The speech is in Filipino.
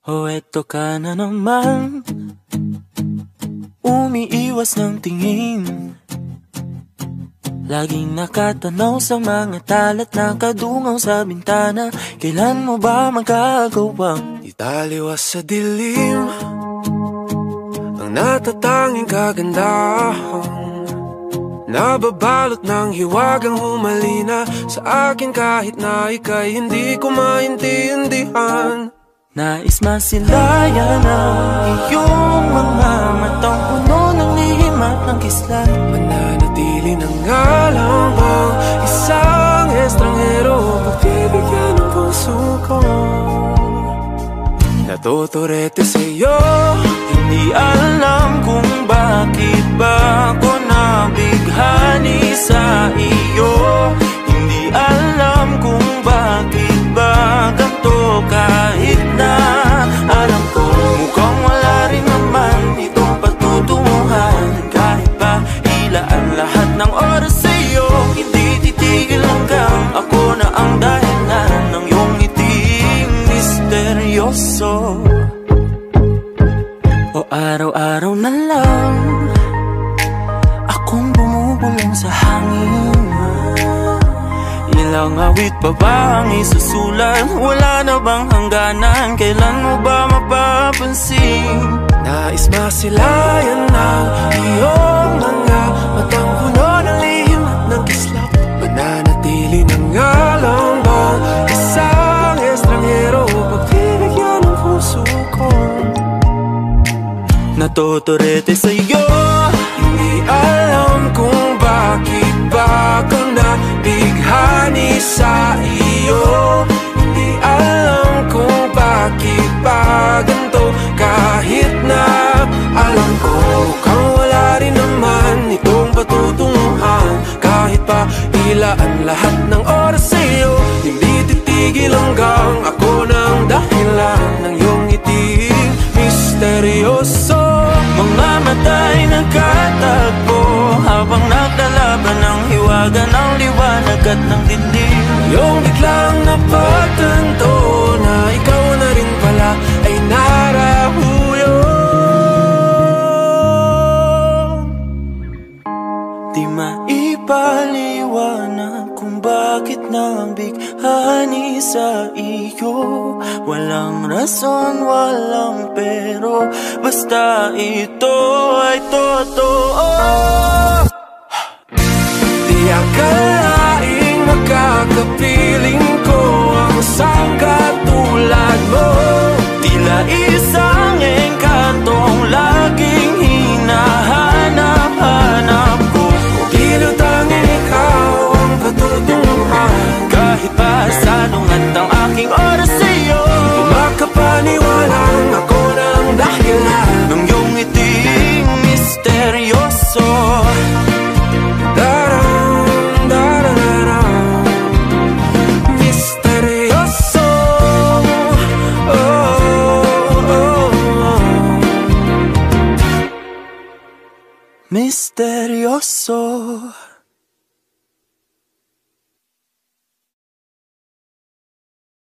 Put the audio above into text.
Oh, eto ka na naman, umiiwas ng tingin. Laging nakatanaw sa mga talat na kadungaw sa bintana. Kailan mo ba magagawang italiwas sa dilim ang natatanging kagandahan, nababalot ng hiwagang humalina sa akin kahit na ika'y hindi ko maintindihan. Nais masilayan ang iyong mga matang puno ng lihim at ng kislat. Mananatili na nga lang bang isang estranghero pagbibigyan ng puso ko? Natuturete sa'yo, hindi alam kung bakit ba ako nabighani sa iyo. Hindi alam kung bakit ba ganito kahit na alam ko mukhang wala rin naman itong patutunguhan. Kahit pa ilaan lahat ng oras sa'yo, hindi titigil hanggang ako na ang dahilan ng iyong ngiting misteryoso. O araw-araw na lang akong bumubulong sa hangin. Ilang awit pa ba ang isusulat? Wala na bang hangganan? Kailan mo ba mapapansin? nais masilayan ng iyong mga matang puno ng lihim at ng kislap. Mananatili na nga lang bang isang estranghero pagbibigyan ng puso ko? Natuturete sa'yo, hindi alam kung bakit ba ako nabighani sa iyo. Hindi alam kung bakit ba ganito kahit na alam ko mukhang wala rin naman itong patutunguhan. Kahit pa ilaan lahat ng oras sa'yo, hindi titigil hanggang ako ng dahilan ng iyong ngiting misteryoso. mga mata'y nagkatagpo habang naglalaban ng hiwaga ng liwanag at ng dilim. Yung biglang napagtanto na ikaw na rin pala ay narahuyo. Di maipaliwanag kung bakit nabighani sa iyo. Walang rason, walang pero, basta ito ay totoo. Di akalaing makakapiling ko ang isang katulad mo. Tila isang engkantong laging hinahanap-hanap ko. Tila tanging ikaw ang patutunguhan. Kahit pa salungat ang aking oras sa'yo, makapaniwalang ako ng dahilan ng iyong ngiting misteryoso. Daram, darararam, misteryoso. Oh, oh, oh. Misteryoso.